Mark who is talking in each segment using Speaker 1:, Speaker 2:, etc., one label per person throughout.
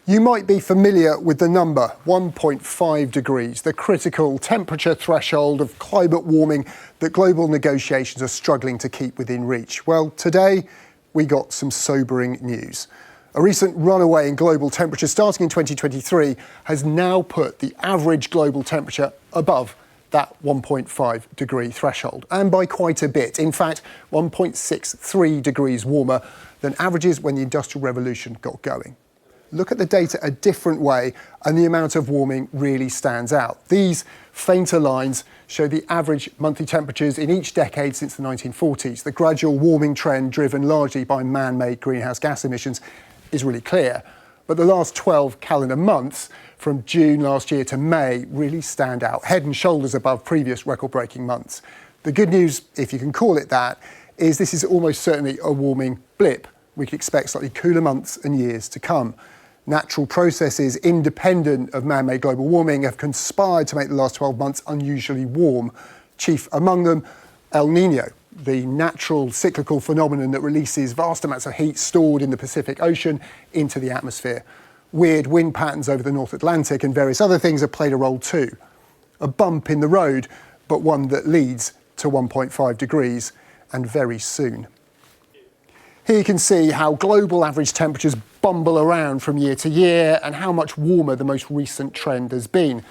Speaker 1: You might be familiar with the number 1.5 degrees, the critical temperature threshold of climate warming that global negotiations are struggling to keep within reach. Well, today we got some sobering news. A recent runaway in global temperature starting in 2023 has now put the average global temperature above that 1.5 degree threshold, and by quite a bit. In fact, 1.63 degrees warmer than averages when the Industrial Revolution got going. Look at the data a different way and the amount of warming really stands out. These fainter lines show the average monthly temperatures in each decade since the 1940s. The gradual warming trend, driven largely by man-made greenhouse gas emissions, is really clear. But the last 12 calendar months, from June last year to May, really stand out, head and shoulders above previous record-breaking months. The good news, if you can call it that, is this is almost certainly a warming blip. We can expect slightly cooler months and years to come. Natural processes independent of man-made global warming have conspired to make the last 12 months unusually warm. Chief among them, El Niño, the natural cyclical phenomenon that releases vast amounts of heat stored in the Pacific Ocean into the atmosphere. Weird wind patterns over the North Atlantic and various other things have played a role too. A bump in the road, but one that leads to 1.5 degrees, and very soon. Here you can see how global average temperatures bumble around from year to year and how much warmer the most recent trend has been.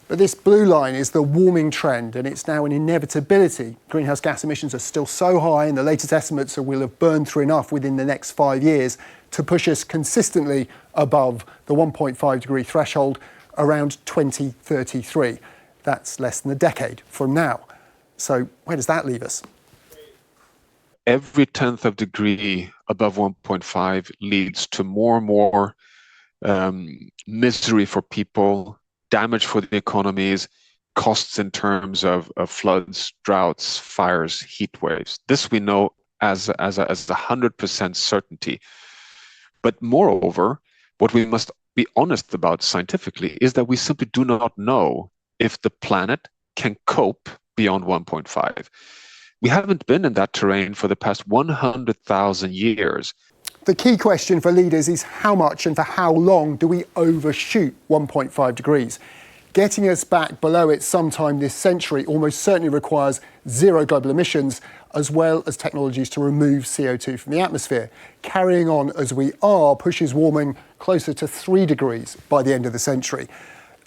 Speaker 1: But this blue line is the warming trend, and it's now an inevitability. Greenhouse gas emissions are still so high, and the latest estimates are we'll have burned through enough within the next 5 years to push us consistently above the 1.5 degree threshold around 2033. That's less than a decade from now. So where does that leave us?
Speaker 2: Every tenth of degree above 1.5 leads to more and more misery for people, damage for the economies, costs in terms of floods, droughts, fires, heat waves. This we know as a 100% certainty. But moreover, what we must be honest about scientifically is that we simply do not know if the planet can cope beyond 1.5. We haven't been in that terrain for the past 100,000 years.
Speaker 1: The key question for leaders is how much and for how long do we overshoot 1.5 degrees? Getting us back below it sometime this century almost certainly requires zero global emissions, as well as technologies to remove CO2 from the atmosphere. Carrying on as we are pushes warming closer to 3 degrees by the end of the century.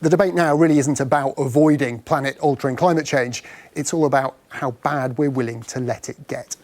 Speaker 1: The debate now really isn't about avoiding planet-altering climate change. It's all about how bad we're willing to let it get.